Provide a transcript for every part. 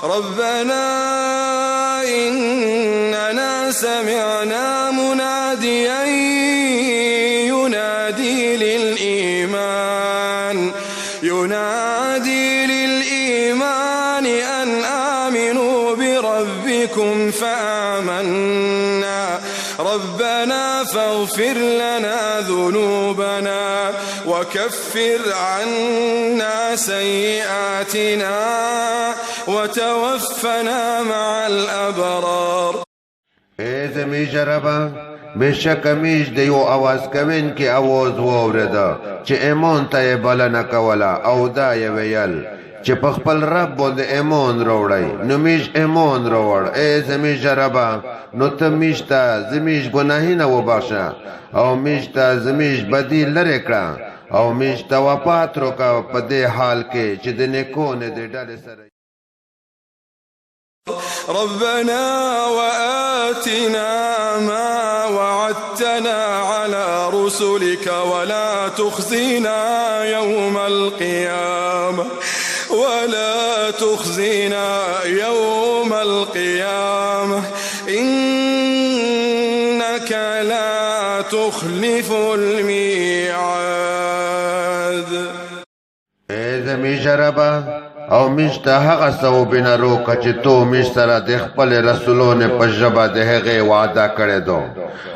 ربنا إننا سمعنا مناديا ينادي للإيمان أن آمنوا بربكم فآمنا ربنا فاغفر لنا ذنوبنا وكفر عنا سيئاتنا وتوفنا مع الأبرار. زمي جربا بشک میش دیو آواز کوین کی آواز وورده چې ایمان ته بلنه کوله او دا یې ویل چې په خپل رب باندې ایمان راوړی نو میش ایمان راوړ. ای زمیش ربه نو ته میش ته زمیش ګناهونه وبخشه او میش ته زمیش بدی لرې کړه او میش ته وفات وکړه په دې حال کې چې د نیکو نه د ډلې سره. ربنا وآتنا ما وعدتنا على رسلك ولا تخزنا يوم القيامة إنك لا تخلف الميعاد. إذا مجربا او میشته هغه ثوابونه روکه چې تو میش سره د خپل رسولانو په ژبه د هغې وعده کړې ده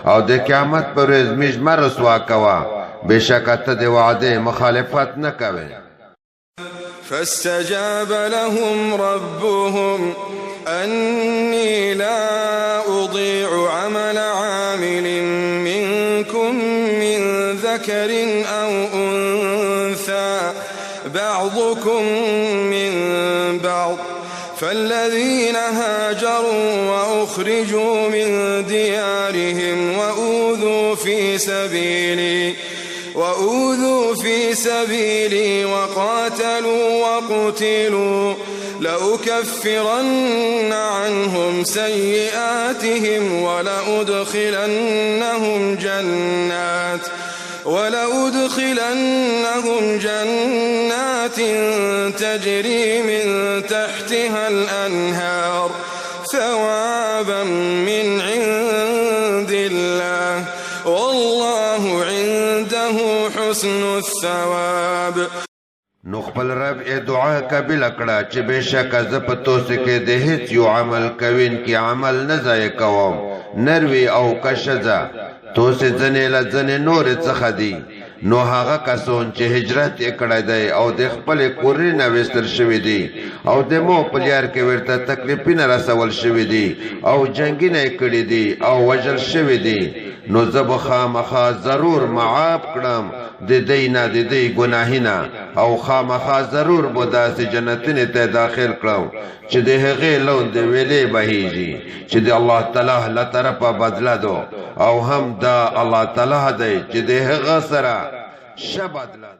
او د قیامت پر ورځ میش مه رسوا کوه بېشکه ته د وعدې مخالفت نه کوې. فاستجاب لهم ربهم أني لا أضيع عمل عامل منكم من ذكر أو أنثى بعضكم من بعض فالذين هاجروا وأخرجوا من ديارهم وأوذوا في سبيلي وقاتلوا وقتلوا لأكفرن عنهم سيئاتهم ولأدخلنهم جنات تجري من تحتها الأنهار ثوابا من عند الله والله عنده حسن الثواب. نو خپل رب ای دعا قبل کړه چې بېشکه زه په توسې کې د هیڅ یو عمل کوونکي عمل نه ضایع کوم نروي او که ښځه توسې ځنې له ځنې نورې څخه دي نو هغه کسان چې هجرت یې کړی دی او د خپلې کورنۍ نه ویستل شوي دي او د مو په لار کې ورته تکلیفونه رسول شوي دي او جنګونه یې کړي دي او وژل شوي دي نو زه به خامخا ضرور معاف کړم د دوی نه د دوی ګناهونه او خامخا ضرور به داسې جنتونو ته داخل کړم چې د هغې لاندې ویلې بهیږي چې د الله تعالی له طرفه بدله ده او هم دا الله تعالی دی چې د هغه سره ښه بدله